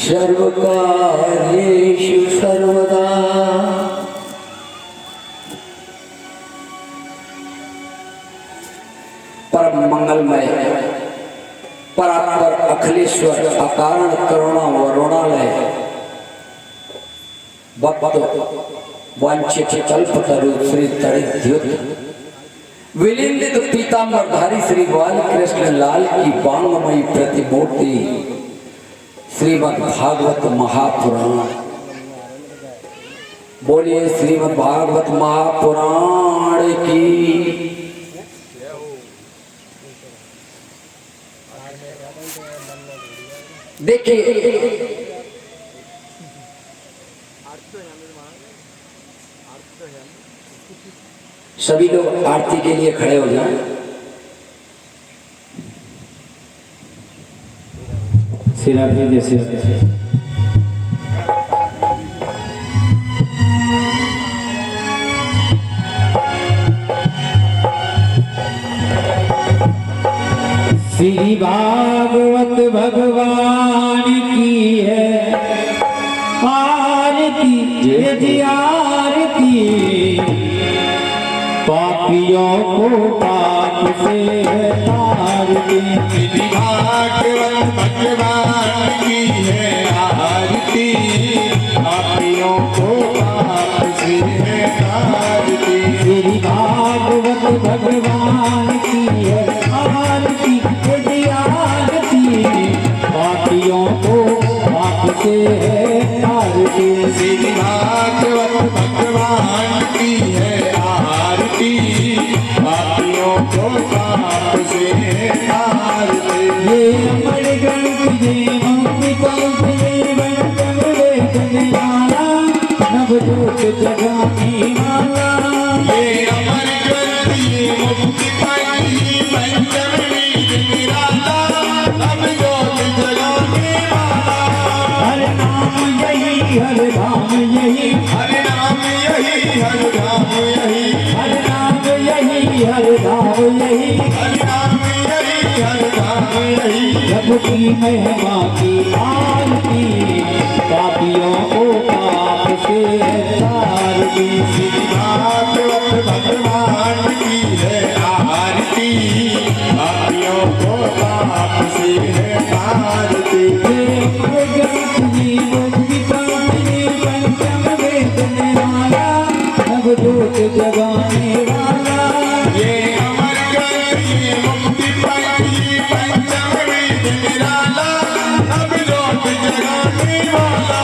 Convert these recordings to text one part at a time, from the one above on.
सर्वकार्येषु सर्वदा परम मंगलमय परात्पर अखिलेश्वर अकारण करुणा वरुणालय भक्त वांछित कल्पतरु श्री तड़िद्युत विलिंदित पीतांबरधारी श्री बालकृष्ण लाल की बांगमयी प्रतिमूर्ति श्रीमद् भागवत महापुराण। बोलिए श्रीमद् भागवत महापुराण की। देखिए सभी लोग आरती के लिए खड़े हो जाएं। सिरा भी जैसे श्री भागवत भगवान की है आरती, जय जय आरती। पापियों को पाप से तारती, श्री भागवत भगवान की है आरती। पापियों को पाप से तारती, श्री भागवत भगवान की है आरती, जय आरती। पापियों को पाप से तारती, श्री भागवत भगवान की है आरती। पापियों को पाप से तारती। ये अमर ग्रंथ ये मुक्ति पंथ ये बंधन वेदन वाला नवजोत जगाने वाला। ये अमर ग्रंथ ये मुक्ति पंथ ये बंधन वेदन वाला नवजोत जगाने वाला। हर नाम यही हर धाम यही, हर नाम यही हर धाम यही, हर नाम यही हर धाम यही, हर नाम यही हर धाम यही। जब की महिमा की आरती, पापियों को पाप से तारती। श्री भागवत भगवान की है आरती। पापियों को पाप से तारती। नवजोत जगाने वाला। ये अमर ग्रंथ ये मुक्ति पाई पंचम वेद निराला नवजोत जगाने वाला।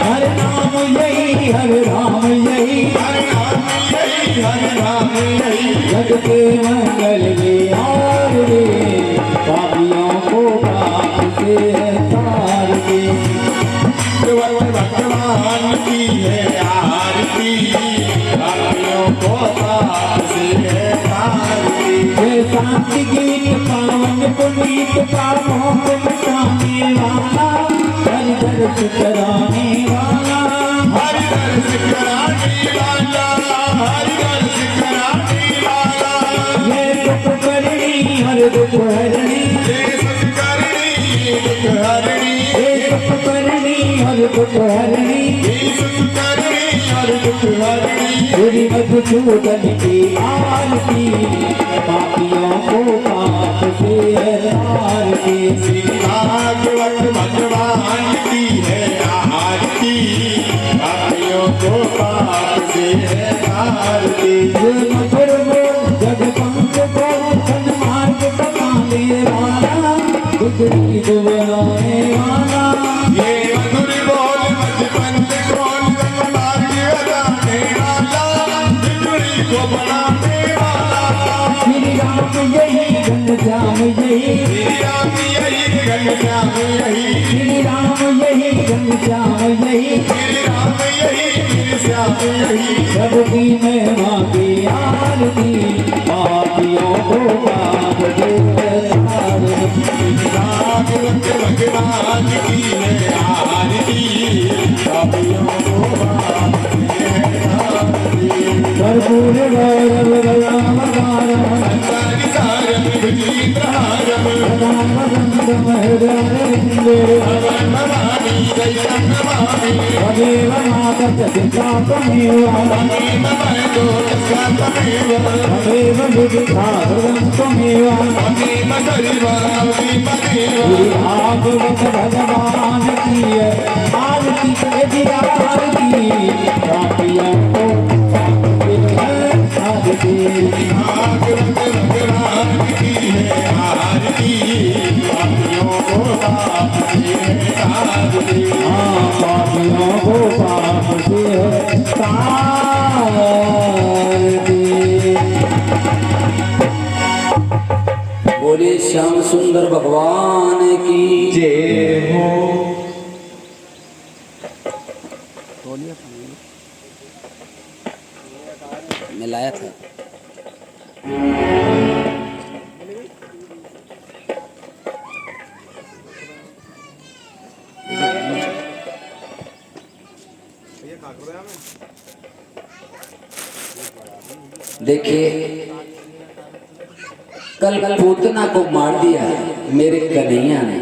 हर नाम यही हर राम यही, हर नाम यही हर राम यही। जग के मंगल ये और रे, पापियों को पाप से तारती। भगवान की है आरती। पापियों को पाप से तारती। शांति गीत पावन पुनीत पापों को मिटाने वाला, हर दर्श कराने वाला, हर दर्श कराने वाला, हर दर्श कराने वाला। ये दुख करनी हर दुख हरणी, ये सुख करनी ये दुख हरणी, ये दुख करनी हर दुख हरणी, ये सुख करनी हर दुख हरणी। श्री मधुसूदन की आरती, पापियों को पाप से तारती। श्री भागवत भगवान की है आरती। पापियों को पाप से तारती। मधुर बोल जग पंथ को सन्मार्ग बताने वाला, गुजरी को बनाने वाला। ये मधुर बोल मध पंथ को सन्मार्ग बताने वाला, गुजरी को बनाने वाला। श्री राम यही घनश्याम यही, श्री राम यही घनश्याम यही, श्री राम यही घनश्याम यही, श्री राम यही घनश्याम यही। सबकी महिमा की आरती, पापियों को पाप से तारती। भागवत भगवान की है आरती। पापियों को पाप से तारती। कर्पूर गौरव राम राम नमामि दैवं नमामि तदेव माता च पिता त्वमेव तमेव वरदो यस्या तमेव तदेव विदिता हृदं त्वमेव तमेव दैवादिपदेव श्री भागवत भगवान की है आरती यदि आरती पापियों को आरती भागवत भगवान की है आरती पापियों को पाप से तारती हाँ पापियों को पाप से तारती। बोले श्याम सुंदर भगवान की जय हो। मिलाया था। देखिए कल पूतना को मार दिया मेरे कन्हैया ने।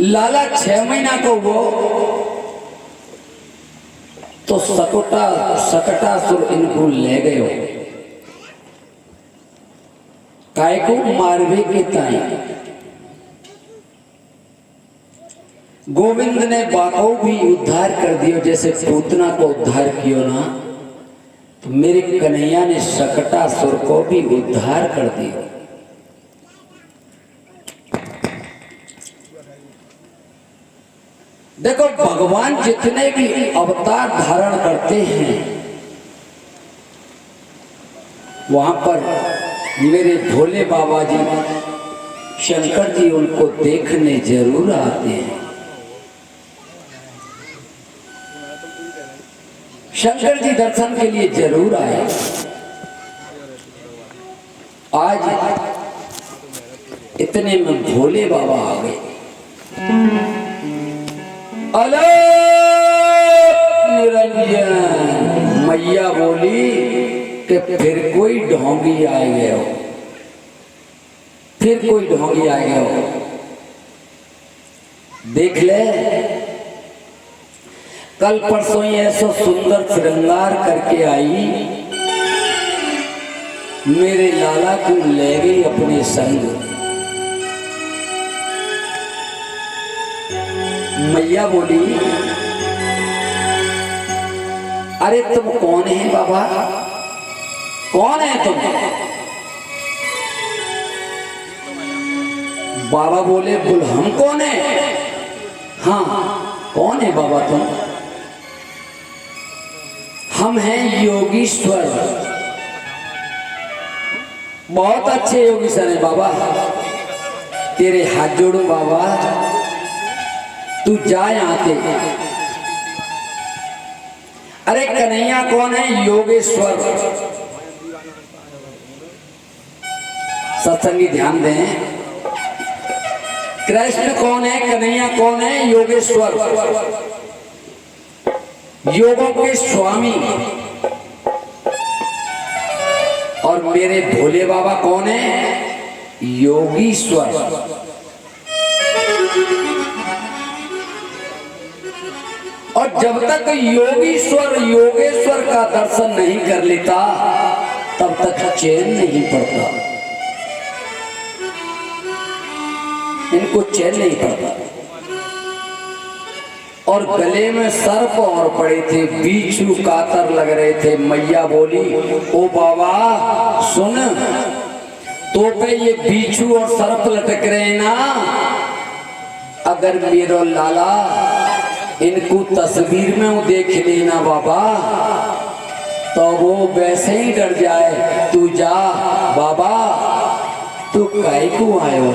लाला 6 महीना को वो तो सकटासुर इनको ले गए। काय को मारवे के ताई गोविंद ने बाको भी उद्धार कर दियो, जैसे पूतना को उद्धार कियो ना, तो मेरे कन्हैया ने सकटासुर को भी उद्धार कर दियो। देखो भगवान जितने भी अवतार धारण करते हैं वहां पर मेरे भोले बाबा जी शंकर जी उनको देखने जरूर आते हैं। शंकर जी दर्शन के लिए जरूर आए। आज इतने में भोले बाबा आ गए। निरंजन मैया बोली कि फिर कोई ढोंगी आए गए हो, फिर कोई ढोंगी आए गए हो। देख ले कल परसों ही ऐसा सुंदर श्रृंगार करके आई, मेरे लाला को ले गई अपने संग। मैया बोली अरे तुम कौन है बाबा, कौन है तुम? बाबा बोले बोल हम कौन है? हाँ कौन है बाबा तुम? हम हैं योगीश्वर। बहुत अच्छे योगीश्वर है बाबा, तेरे हाथ जोड़ो बाबा, तू जा यहाँ से। अरे कन्हैया कौन है? योगेश्वर। सत्संगी ध्यान दें, कृष्ण कौन है? कन्हैया कौन है? योगेश्वर, योगों के स्वामी। और मेरे भोले बाबा कौन है? योगीश्वर। और जब तक योगीश्वर योगेश्वर का दर्शन नहीं कर लेता तब तक चैन नहीं पड़ता, इनको चैन नहीं पड़ता। और गले में सर्प और पड़े थे, बीचू कातर लग रहे थे। मैया बोली ओ बाबा सुन, तो पे ये बीचू और सर्प लटक रहे हैं ना, अगर मेरो लाला इनको तस्वीर में वो देख लेना बाबा तो वो वैसे ही डर जाए। तू जा बाबा, तू काहे को आए हो?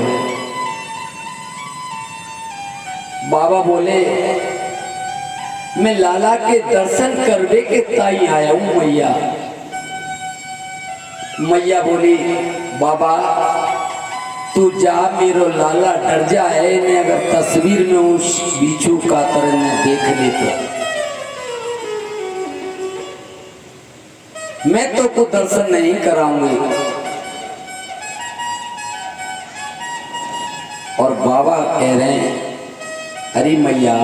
बाबा बोले मैं लाला के दर्शन करने के ताई आया हूं मैया। मैया बोली बाबा तू जा, मेरो लाला डर जाए ने अगर तस्वीर में उस बीचू का तरह ने देख ले तो मैं तो को दर्शन नहीं कराऊंगी। बाबा कह रहे हैं अरे मैया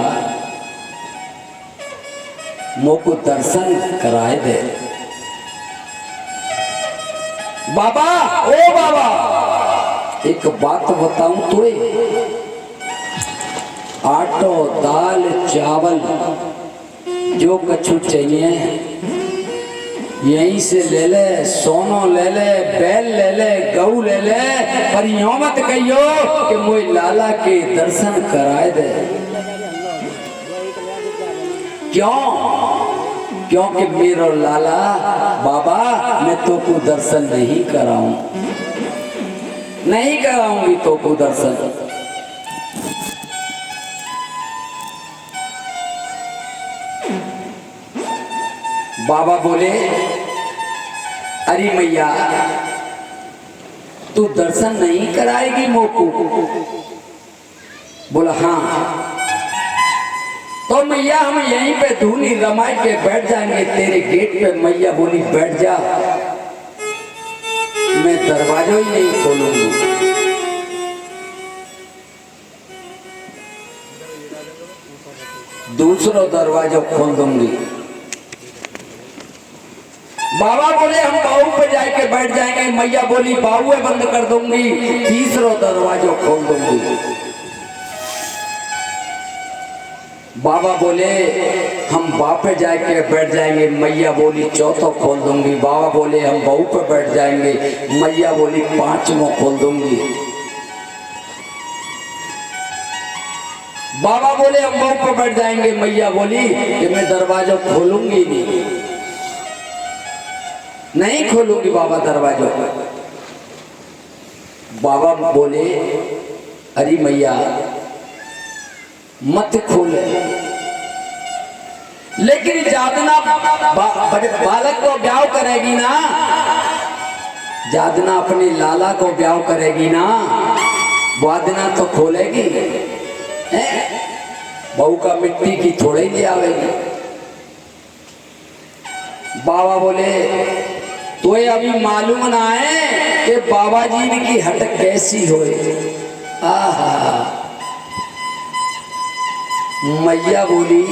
मोको दर्शन कराए दे। बाबा ओ बाबा एक बात बताऊं तुए, आटो दाल चावल जो कछु चाहिए यहीं से ले ले, सोनो ले ले, बैल ले ले, गऊ ले ले, पर यूं मत कहियो कि मोई लाला के दर्शन कराए दे। क्यों? क्योंकि मेरा लाला बाबा मैं तो को दर्शन नहीं कराऊं, नहीं कराऊंगी तो को दर्शन। बाबा बोले अरे मैया तू दर्शन नहीं कराएगी मोको? बोला हाँ। तो मैया हम यहीं पे धूनी रमाई के बैठ जाएंगे तेरे गेट पे। मैया बोली बैठ जा, मैं दरवाजा ही नहीं खोलूंगी। दूसरा दरवाजा खोल दूंगी। बाबा बोले हम बाहू पे जाके बैठ जाएंगे। मैया बोली बाहुए बंद कर दूंगी, तीसरा दरवाजा खोल दूंगी। बाबा बोले हम बापे जाके बैठ जाएंगे। मैया बोली चौथा खोल दूंगी। बाबा बोले हम बहू पे बैठ जाएंगे। मैया बोली पांचवा खोल दूंगी। बाबा बोले हम बहू पे बैठ जाएंगे। मैया बोली कि मैं दरवाजा खोलूंगी नहीं खोलूंगी बाबा दरवाजा। बाबा बोले अरे मैया मत खोले, लेकिन जादना बालक को ब्याह करेगी ना, जादना अपने लाला को ब्याह करेगी ना, वादना तो खोलेगी। बहू का मिट्टी की थोड़े ही ले आवेगी। बाबा बोले तो ये अभी मालूम ना है कि बाबा जी की हट कैसी होए। आहा। मैया बोली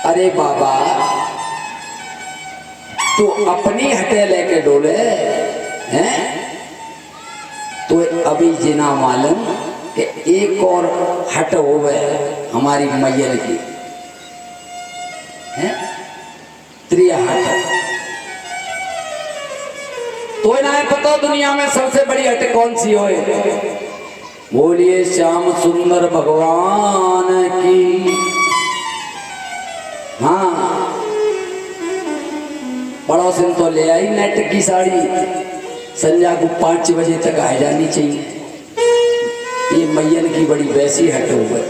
अरे बाबा तू अपनी हटे लेके डोले हैं, तो अभी जिना मालूम कि एक और हट होवे हमारी मैया की है, त्रिया हट। तो ना पता दुनिया में सबसे बड़ी हट कौन सी होए? बोलिए श्याम सुंदर भगवान की। हाँ पड़ोसिन तो ले आई नेट की साड़ी, संध्या को 5 बजे तक आ जानी चाहिए। ये मैयन की बड़ी वैसी हट हो गई।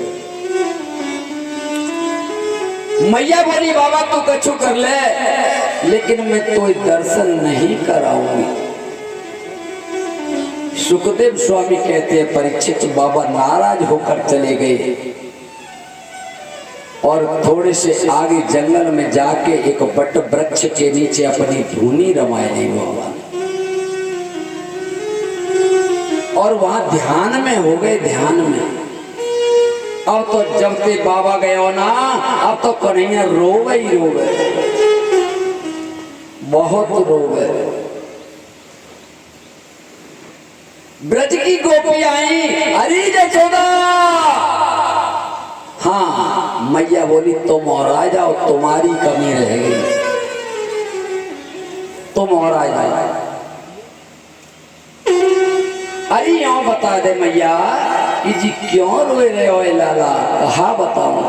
मैया बोली बाबा तू कछु कर ले, लेकिन मैं तो दर्शन नहीं कराऊंगी। सुखदेव स्वामी कहते हैं परीक्षित बाबा नाराज होकर चले गए और थोड़े से आगे जंगल में जाके एक बट वृक्ष के नीचे अपनी धूनी रमाए ली बाबा, और वहां ध्यान में हो गए। ध्यान में अब तो जब ते बाबा गए हो ना, अब तो कन्हैया रोवे ही रोवे, बहुत रोवे। ब्रज की गोपी आई, अरे जसोदा। हाँ मैया बोली तुम और आ जाओ, तुम्हारी कमी रह गई, तुम और आ जाओ। अरे यूं बता दे मैया कि जी क्यों रोए रहे हो लाला? कहा बताऊं?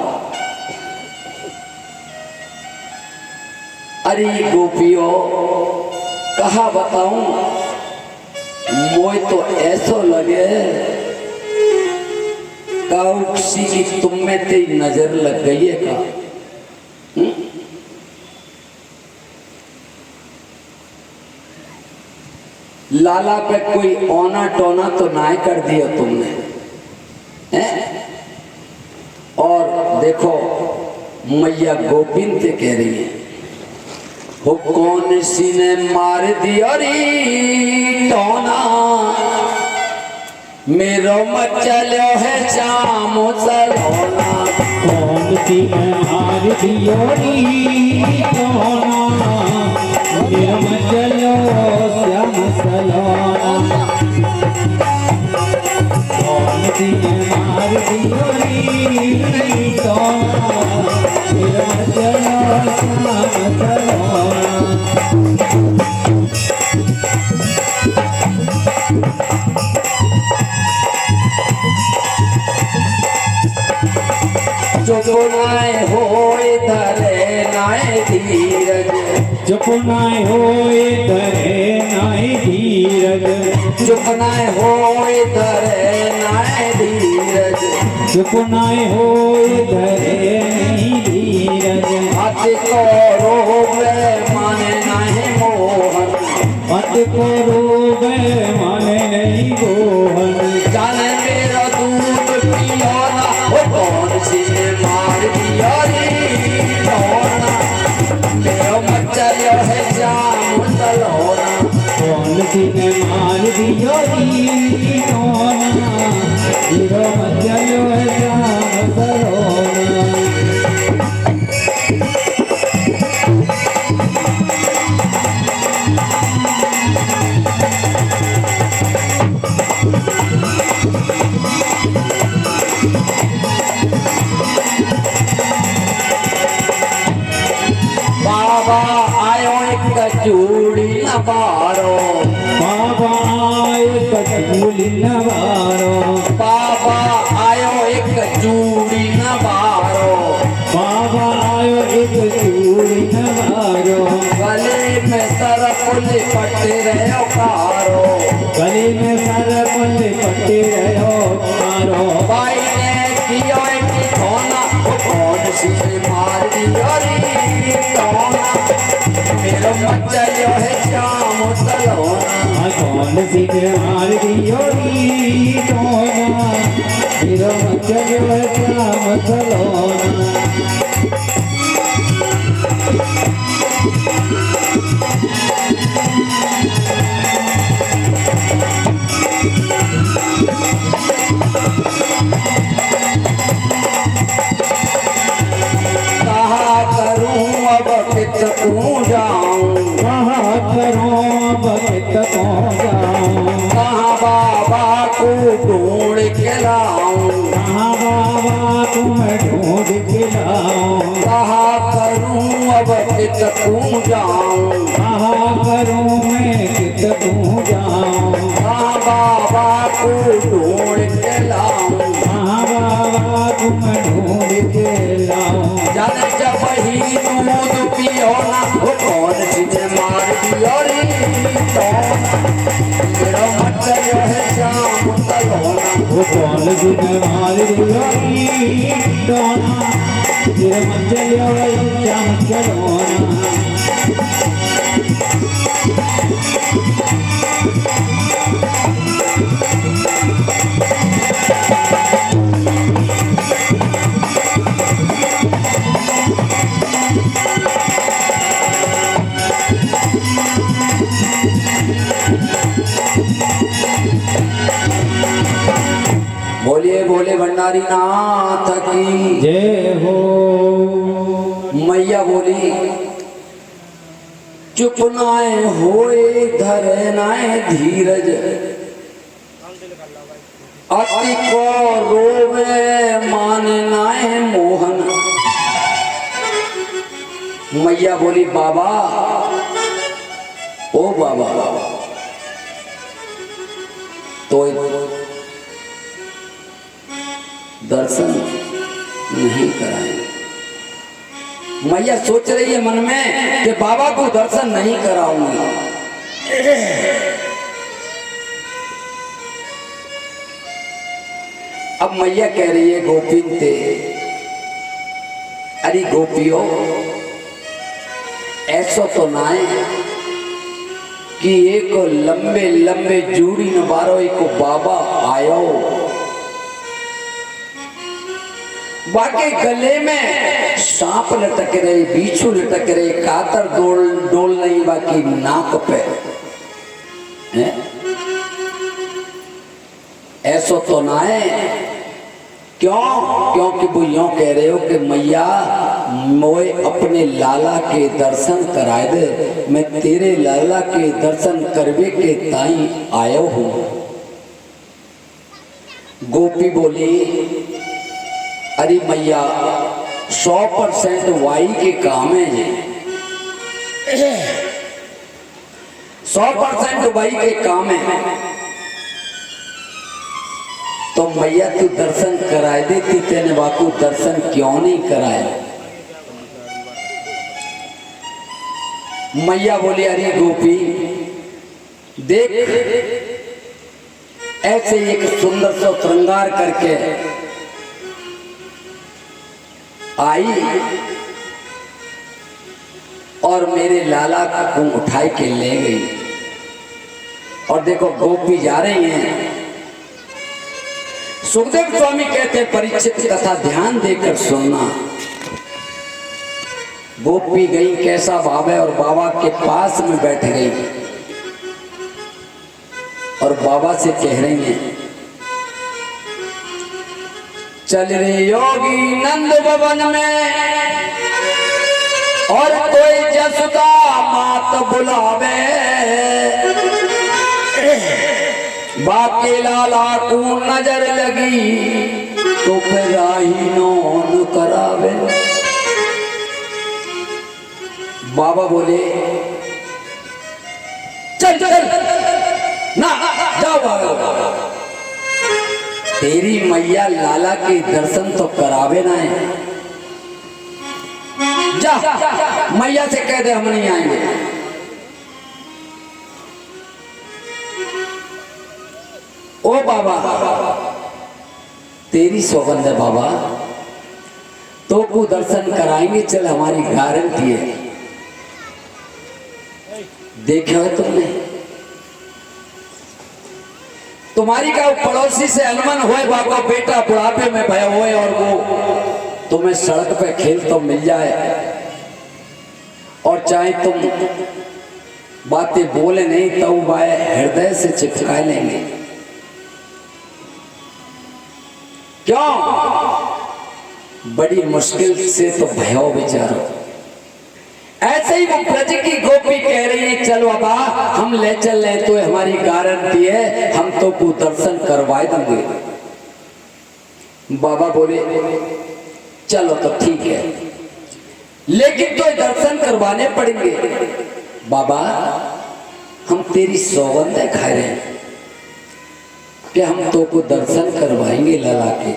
अरे गोपियों कहा बताऊं, मोए तो ऐसो लगे काउसी की तुम में तेरी नजर लग गई है का? लाला पे कोई ओना टोना तो ना कर दिया तुमने हैं? और देखो मैया गोविंद कह रही है वो कौन सी ने मार दिया री टोना, मेरो मचलो है जाम सलोना कौन सी हार दियोरी सोना निर्म चलो श्याम सलोना कौन सी हार दियोरी सोना निर्म चलो श्याम सलोना जो नाय होए धरे नाय धीरज चुप नाय होए धरे नाय धीरज चुप नाय होए धरे नाय धीरज चुप नाय होए धरे नहीं धीरज अति को रोवे माने नाहे मोहन मत को रोवे माने नहीं गोहन जाने मेरा दूध पियो ना वो कौन सी ने मार दिया रे सोना मेरो मचलो है जाम सलोना कौन सी ने मार दियो री सोना हीरो मचलो है श्याम सलोना बाबा आयो एक चूड़ी न बारो बाबा एक चूड़ी नवारो बाबा आयो एक चूड़ी न बारो बाबा आयो एक चूड़ी नवारो गले में सरपुल पट्टे रहो कारो गले में सर पल्ले पट्टे रहो मारो भाई ने किया एक धोना वो कौन सी ने मार दिया रे सोना मेरो मचलो है जाम सलोना कौन सी ने मार दियो री सोना हीरो मचलो श्याम सलोना कहा करूं अब कित तू जाऊं कहाँ करो बकित को जाऊं कहाँ बाबा को ढूंढ के लाऊं कहाँ बाबा तुम ढूंढ के लाऊं कहा करूं अब कित तू जाऊं कहाँ करूं मैं कित तू जाऊं कहाँ बाबा को ढूंढ के लाऊं कहाँ बाबा तुम ढूंढ के लाऊं जल जब ही दूध पियो ना वो कौन सी ने मार दिया रे सोना मेरो मचलो है जाम सलोना वो कौन सी ने मार दियो री सोना तेरे मंचलियो श्याम सलोना बोलिए बोले भंडारी नाथ की जय हो मैया बोली चुप नाए होए धरे नाए धीरज अति को रोवे माने नाए मोहन मैया बोली बाबा ओ बाबा तो दर्शन नहीं कराए। मैया सोच रही है मन में कि बाबा को दर्शन नहीं कराऊंगी। अब मैया कह रही है गोपिन ते अरे गोपियों ऐसा तो ना है कि एक लंबे लंबे जूड़ी न बारो एक बाबा आयो बाकी गले में सांप लटक रहे बिच्छू लटक रहे कातर डोल नहीं बाकी नाक पे है? ऐसो तो ना है। क्यों? क्योंकि वो यूं कह रहे हो कि मैया मोए अपने लाला के दर्शन कराए दे, मैं तेरे लाला के दर्शन करवे के ताई आयो हूं। गोपी बोली, अरे मैया 100% वाई के काम है, 100% वाई के काम है। तो मैया तू दर्शन कराए देती, तेने बाकू दर्शन क्यों नहीं कराया? मैया बोली, अरे गोपी देख, ऐसे एक सुंदर सा श्रृंगार करके आई और मेरे लाला को उठाई के ले गई। और देखो गोपी जा रही हैं। सुखदेव स्वामी कहते हैं, परीक्षित कथा ध्यान देकर सुनना। गोपी गई, कैसा भाव है, और बाबा के पास में बैठ गई और बाबा से कह रही हैं, चल रे योगी नंद भवन में और कोई जसुदा मात बुलावे, बाकी लाला को नजर लगी तो फिर राही नौन करावे। बाबा बोले, चल चल ना जाओ बाबा, तेरी मैया लाला के दर्शन तो करावे ना है, जा मैया से कह दे हम नहीं आएंगे। ओ बाबा, तेरी सौगंध है बाबा, तो को दर्शन कराएंगे, चल हमारी गारंटी है। देखा है तुमने, तुम्हारी का पड़ोसी से अनमन होए बाबा, बेटा बुढ़ापे में भय होए और वो तुम्हें सड़क पे खेल तो मिल जाए, और चाहे तुम बातें बोले नहीं तो बाय हृदय से चिपका लेंगे। क्यों? बड़ी मुश्किल से तो भयो बेचारो। ऐसे ही वो ब्रज की गोपी कह रही है, चल बाबा हम ले चल रहे, तो हमारी गारंटी है, हम तो को दर्शन करवाए देंगे। बाबा बोले, चलो तो ठीक है, लेकिन तो दर्शन करवाने पड़ेंगे। बाबा हम तेरी सौगंध खा रहे हैं कि हम तो को दर्शन करवाएंगे लाला के।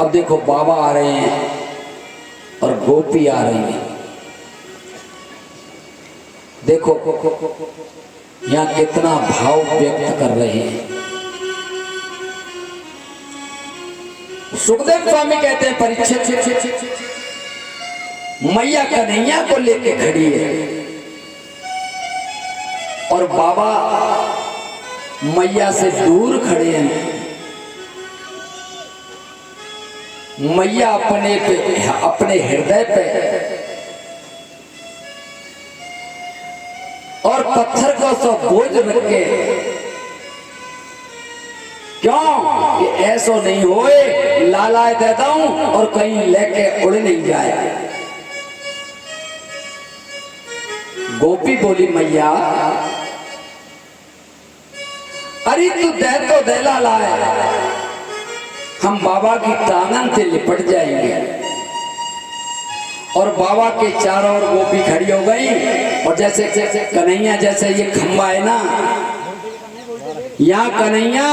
अब देखो बाबा आ रहे हैं और गोपी आ रही है। देखो यहाँ कितना भाव व्यक्त कर रहे हैं। सुखदेव स्वामी कहते हैं, परीक्षित मैया कन्हैया को लेके खड़ी है और बाबा मैया से दूर खड़े हैं। मैया अपने हृदय पे और पत्थर को सब बोझ रख के, क्यों कि ऐसा नहीं होए लाला देता हूं और कहीं लेके उड़ नहीं जाए। गोपी बोली, मैया अरे तू दे तो दे लाला है, हम बाबा की टांगन से लिपट जाएंगे। और बाबा के चारों ओर गोपी खड़ी हो गई और जैसे कन्हैया, जैसे ये खंबा है ना, यहाँ कन्हैया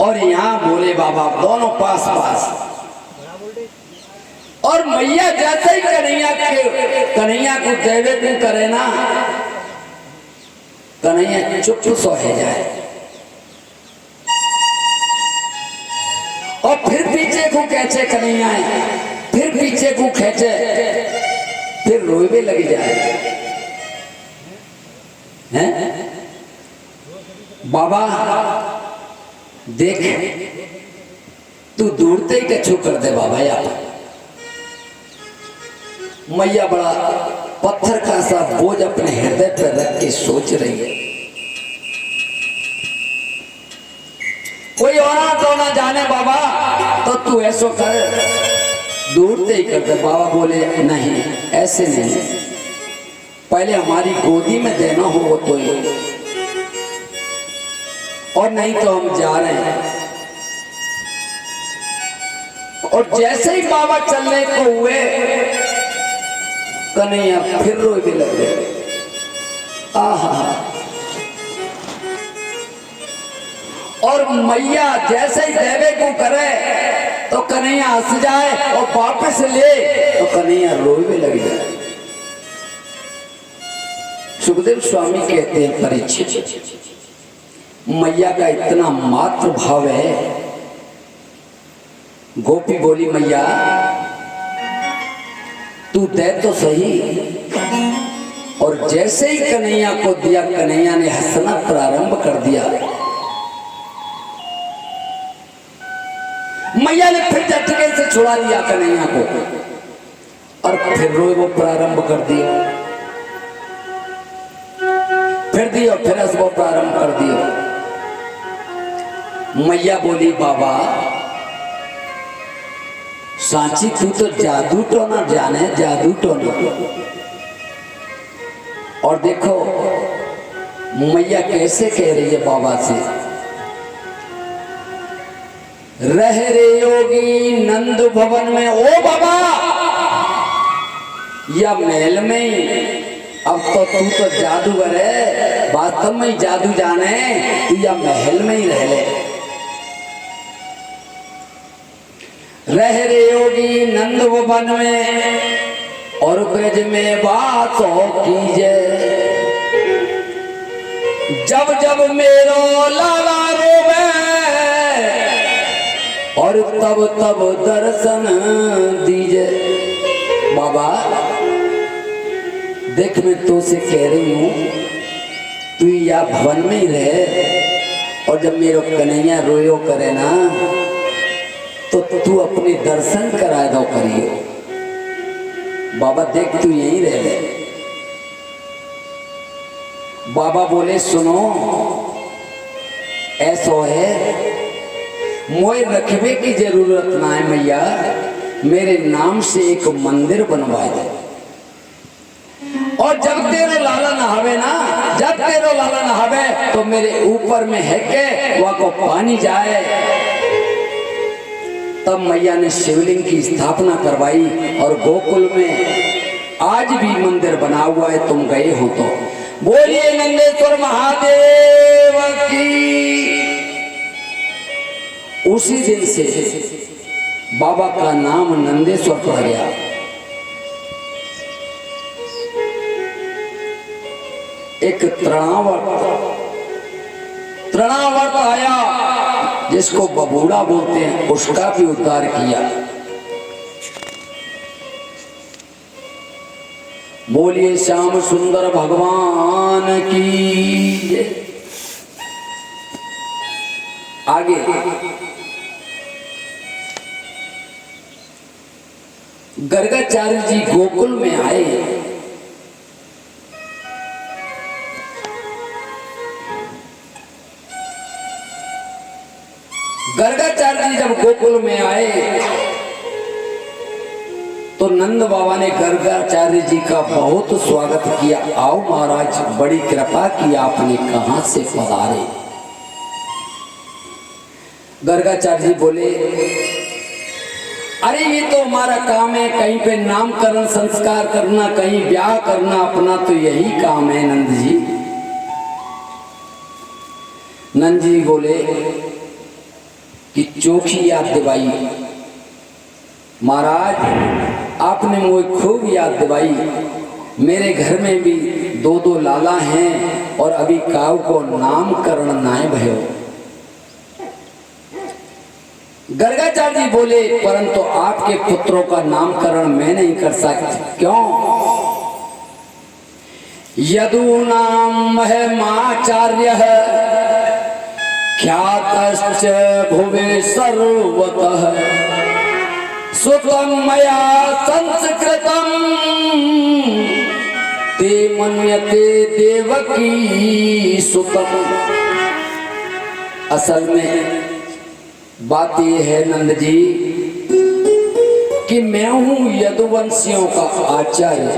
और यहाँ भोले बाबा दोनों पास पास, और मैया जैसे ही कन्हैया को देवे को करे ना, कन्हैया चुप सो जाए और फिर पीछे को कैसे कन्हैया है, फिर पीछे को खेचे, फिर रोवे लग जाए हैं। बाबा देख, तू दूरते ही कछु कर दे बाबा। यार मैया बड़ा पत्थर का सा बोझ अपने हृदय पर रख के सोच रही है। कोई और तो ना जाने बाबा, तो तू ऐसो कर, दूर से ही कर दे। बाबा बोले नहीं, ऐसे नहीं, पहले हमारी गोदी में देना हो तो ही, और नहीं तो हम जा रहे हैं। और जैसे ही बाबा चलने को हुए, कन्हैया फिर रोने लगे। आहा, और मैया जैसे ही देवे को करे तो कन्हैया हंस जाए, और वापस ले तो कन्हैया रोने लग जाए। सुखदेव स्वामी कहते हैं, परीक्षित, मैया का इतना मातृ भाव है। गोपी बोली, मैया तू दे तो सही। और जैसे ही कन्हैया को दिया, कन्हैया ने हंसना प्रारंभ कर दिया। मैया ने फिर झटके से छुड़ा लिया कन्हैया को, और फिर रोए वो प्रारंभ कर दिया। फिर दिया, फिर हंस वो प्रारंभ कर दिया। मैया बोली, बाबा सांची तू तो जादू तो ना जाने, जादू तो ना। और देखो मैया कैसे कह रही है बाबा से, रह रे योगी नंद भवन में, ओ बाबा या महल में ही। अब तो तू तो जादूगर है, वास्तव में ही जादू जाने, तू या महल में ही रह ले। रह रे योगी नंद भवन में, और ब्रज में बात हो कीजे। जब जब मेरो लाला रोवे, और तब तब दर्शन दीजे। बाबा देख, मैं तो से कह रही हूं, तू या भवन में ही रहे, और जब मेरो कन्हैया रोयो करे ना, तो तू अपने दर्शन करा दो करियो। बाबा देख, तू यहीं रह ले। बाबा बोले, सुनो ऐसो है, मोए रखबे की जरूरत ना है मैया, मेरे नाम से एक मंदिर बनवा दे। और जब तेरे लाला नहावे ना, जब तेरे लाला नहावे, तो मेरे ऊपर में है के वहां को पानी जाए। तब मैया ने शिवलिंग की स्थापना करवाई, और गोकुल में आज भी मंदिर बना हुआ है, तुम गए हो तो। बोलिए नंदेश्वर महादेव की। उसी दिन से बाबा का नाम नंदेश्वर पड़ गया। एक तृणावर्त आया, जिसको बबूड़ा बोलते हैं, उसका भी उद्धार किया। बोलिए श्याम सुंदर भगवान की। आगे गर्गाचार्य जी गोकुल में आए। गर्गाचार्य जी जब गोकुल में आए, तो नंद बाबा ने गर्गाचार्य जी का बहुत स्वागत किया। आओ महाराज, बड़ी कृपा की, आपने कहां से पधारे। गर्गाचार्य जी बोले, अरे ये तो हमारा काम है, कहीं पे नामकरण संस्कार करना, कहीं ब्याह करना, अपना तो यही काम है नंद जी। नंद जी बोले कि चोखी याद दिवाई महाराज, आपने मुझे खूब याद दिवाई। मेरे घर में भी दो दो लाला हैं, और अभी काऊ को नामकरण नाय भयो। गर्गाचार्य जी बोले, परंतु आपके पुत्रों का नामकरण मैं नहीं कर सकता। क्यों? यदूनाम महिमाचार्य ख्यातश्च भुवे सर्वतः, सुतम मया संस्कृतम ते मन्यते देवकी सुतम। असल में बात यह है नंद जी कि मैं हूं यदुवंशियों का आचार्य,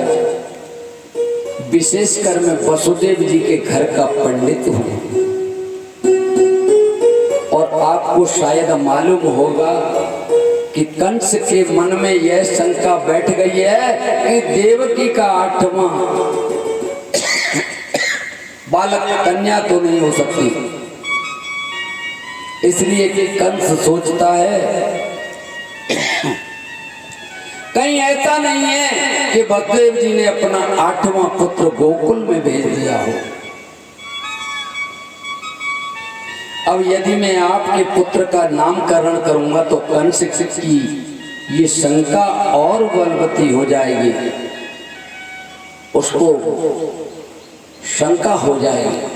विशेषकर मैं वसुदेव जी के घर का पंडित हूं। और आपको शायद मालूम होगा कि कंस के मन में यह शंका बैठ गई है कि देवकी का 8वां बालक कन्या तो नहीं हो सकती, इसलिए कि कंस सोचता है कहीं ऐसा नहीं है कि वसुदेव जी ने अपना 8वां पुत्र गोकुल में भेज दिया हो। अब यदि मैं आपके पुत्र का नामकरण करूंगा तो कंस की ये शंका और बलवती हो जाएगी, उसको शंका हो जाएगी।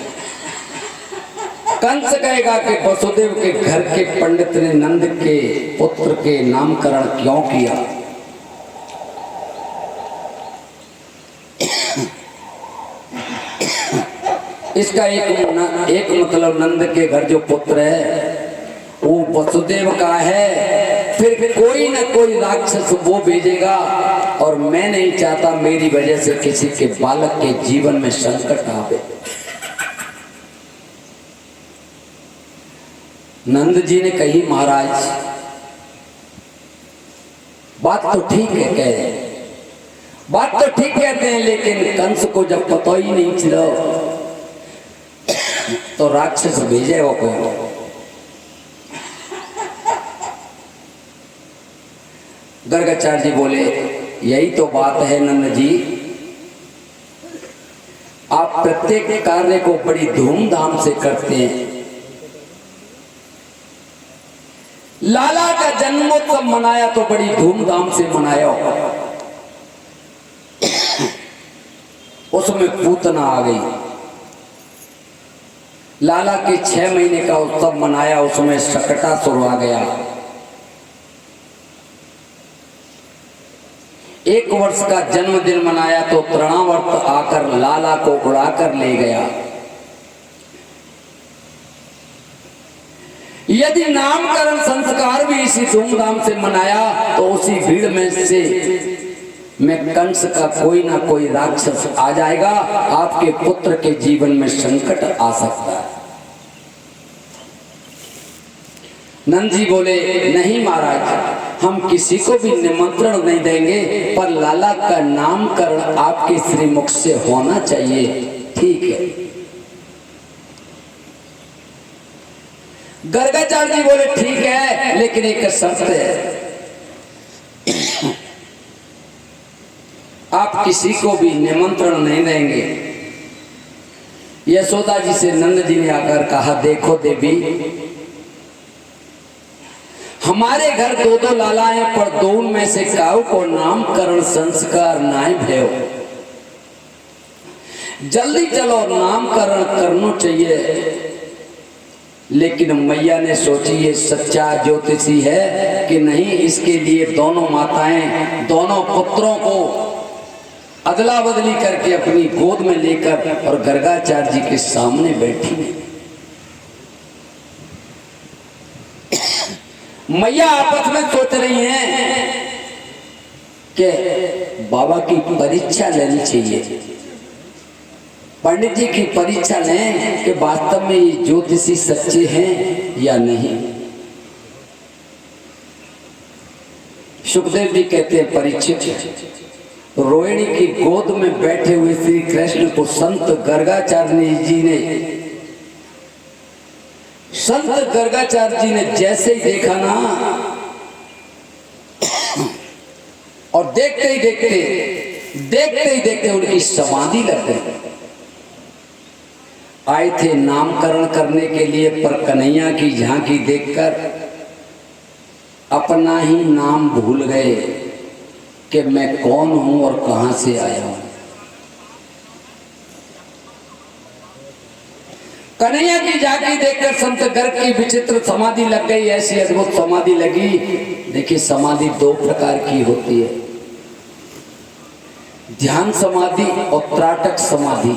कंस कहेगा कि वसुदेव के घर के पंडित ने नंद के पुत्र के नामकरण क्यों किया। इसका एक मतलब नंद के घर जो पुत्र है वो वसुदेव का है, फिर कोई ना कोई राक्षस वो भेजेगा और मैं नहीं चाहता मेरी वजह से किसी के बालक के जीवन में संकट आवे। नंद जी ने कही महाराज बात तो ठीक है, बात तो ठीक कहते हैं, लेकिन कंस को जब पता ही नहीं चला तो राक्षस भेजे वो कौन। गर्गाचार्य जी बोले यही तो बात है नंद जी, आप प्रत्येक कार्य को बड़ी धूमधाम से करते हैं। लाला का जन्मोत्सव मनाया तो बड़ी धूमधाम से मनाया होगा, उसमें पूतना आ गई। लाला के 6 महीने का उत्सव मनाया, उसमें शकटासुर आ गया। 1 वर्ष का जन्मदिन मनाया तो तृणावर्त आकर लाला को उड़ाकर ले गया। यदि नामकरण संस्कार भी इसी धूमधाम से मनाया तो उसी भीड़ में से में कंस का कोई ना कोई राक्षस आ जाएगा, आपके पुत्र के जीवन में संकट आ सकता है। नंद जी बोले नहीं महाराज, हम किसी को भी निमंत्रण नहीं देंगे, पर लाला का नामकरण आपके श्रीमुख से होना चाहिए। ठीक है। गर्गाचार्य जी बोले ठीक है, लेकिन एक शर्त है, आप किसी को भी निमंत्रण नहीं देंगे। यशोदा जी से नंद जी ने आकर कहा देखो देवी, हमारे घर 2 लाला हैं, पर 2 में से काऊ को नामकरण संस्कार नाय भयो, जल्दी चलो नामकरण करना चाहिए। लेकिन मैया ने सोची ये सच्चा ज्योतिषी है कि नहीं, इसके लिए दोनों माताएं दोनों पुत्रों को अदला बदली करके अपनी गोद में लेकर और गर्गाचार्य जी के सामने बैठी। मैया आपस में सोच रही हैं कि बाबा की परीक्षा लेनी चाहिए, पंडित जी की परीक्षा लें कि वास्तव में ये ज्योतिषी सच्चे हैं या नहीं। सुखदेव जी कहते हैं परीक्षित, रोहिणी की गोद में बैठे हुए श्री कृष्ण को संत गर्गाचार्य जी ने जैसे ही देखा ना, और देखते ही देखते उनकी समाधि लग गई। आए थे नामकरण करने के लिए, पर कन्हैया की झांकी देखकर अपना ही नाम भूल गए कि मैं कौन हूं और कहां से आया हूं। कन्हैया की झांकी देखकर संत गर्ग की विचित्र समाधि लग गई। ऐसी अद्भुत समाधि लगी। देखिए समाधि 2 प्रकार की होती है, ध्यान समाधि और त्राटक समाधि।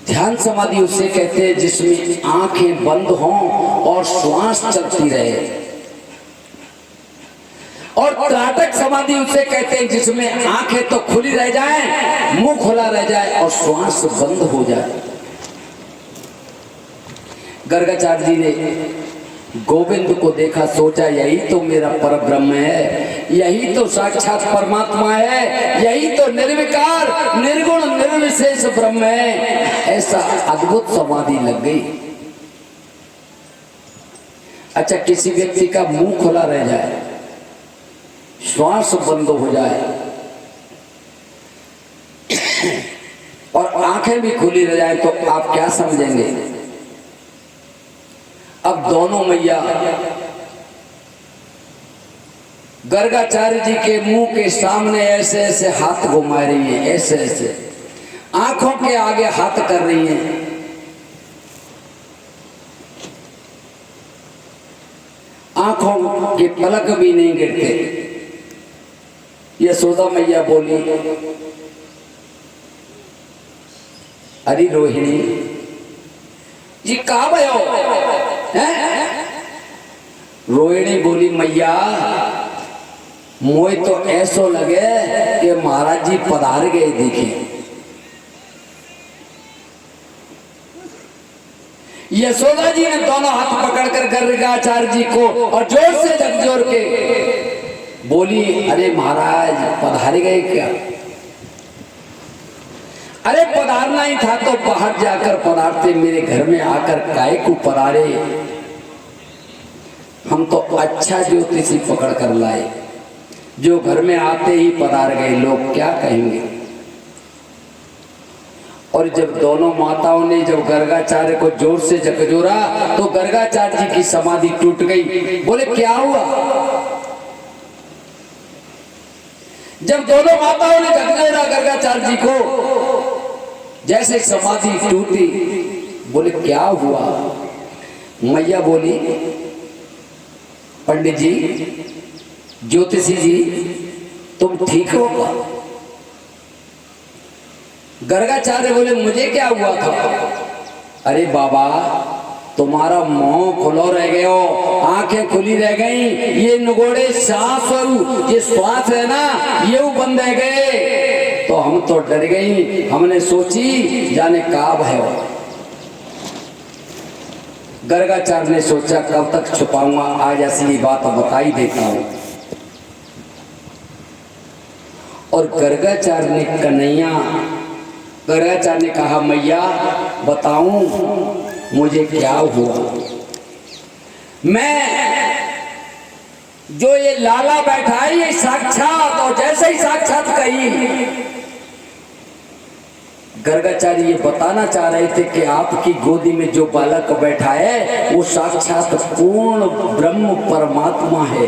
ध्यान समाधि उसे कहते हैं जिसमें आंखें बंद हों और श्वास चलती रहे। और त्राटक समाधि उसे कहते हैं जिसमें आंखें तो खुली रह जाएं, मुंह खुला रह जाए और श्वास बंद हो जाए। गर्गाचार्य जी ने गोविंद को देखा, सोचा यही तो मेरा परब्रह्म है, यही तो साक्षात परमात्मा है, यही तो निर्विकार निर्गुण निर्विशेष ब्रह्म है। ऐसा अद्भुत समाधि लग गई। अच्छा, किसी व्यक्ति का मुंह खुला रह जाए, श्वास बंद हो जाए और आंखें भी खुली रह जाए तो आप क्या समझेंगे? अब दोनों मैया गर्गाचार्य जी के मुंह के सामने ऐसे ऐसे हाथ घुमा रही हैं, ऐसे ऐसे आंखों के आगे हाथ कर रही हैं। आंखों के पलक भी नहीं गिरते। यशोदा मैया बोली, अरे रोहिणी जी कहाँ भयो हैं? रोहिणी बोली, मैया मोए तो ऐसो लगे कि महाराज जी पधार गए दिखे। यशोदा जी ने दोनों हाथ पकड़कर गर्गाचार्य जी को और जोर से झकझोर के बोली, अरे महाराज पधार गए क्या? अरे पधारना ही था तो बाहर जाकर पधारते, मेरे घर में आकर काहे को पधारे? हम तो अच्छा ज्योतिषी पकड़ कर लाए, जो घर में आते ही पधार गए, लोग क्या कहेंगे? और जब दोनों माताओं ने जब गर्गाचार्य को जोर से झकझोरा तो गर्गाचार्य जी की समाधि टूट गई। बोले क्या हुआ? जब दोनों माताओं ने झकझोरा गर्गाचार्य जी को, जैसे समाधि टूटी। बोले क्या हुआ? मैया बोली, पंडित जी, ज्योतिषी जी, तुम ठीक हो क्या? गर्गाचार्य बोले, मुझे क्या हुआ था? अरे बाबा, तुम्हारा मुंह खुलो रह गए हो, आंखें खुली रह गई, ये नुगोड़े सांस और ये श्वास है ना, ये बंद रह गए। तो हम तो डर गई, हमने सोची जाने काब है। गर्गाचार्य ने सोचा कब तक छुपाऊंगा, आज असली बात बताई देता हूं। और गर्गाचार्य ने कहा, मैया बताऊं मुझे क्या हुआ? मैं जो ये लाला बैठा है ये साक्षात, और जैसे ही साक्षात कही, गर्गाचार्य ये बताना चाह रहे थे कि आपकी गोदी में जो बालक बैठा है वो साक्षात पूर्ण ब्रह्म परमात्मा है।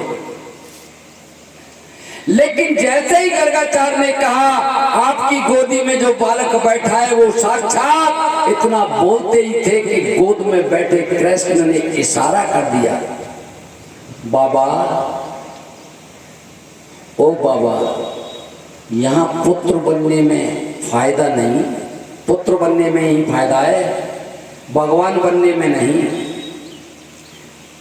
लेकिन जैसे ही गर्गाचार्य ने कहा आपकी गोदी में जो बालक बैठा है वो साक्षात, इतना बोलते ही थे कि गोद में बैठे कृष्ण ने इशारा कर दिया, बाबा ओ बाबा, यहाँ पुत्र बनने में फायदा नहीं, पुत्र बनने में ही फायदा है, भगवान बनने में नहीं।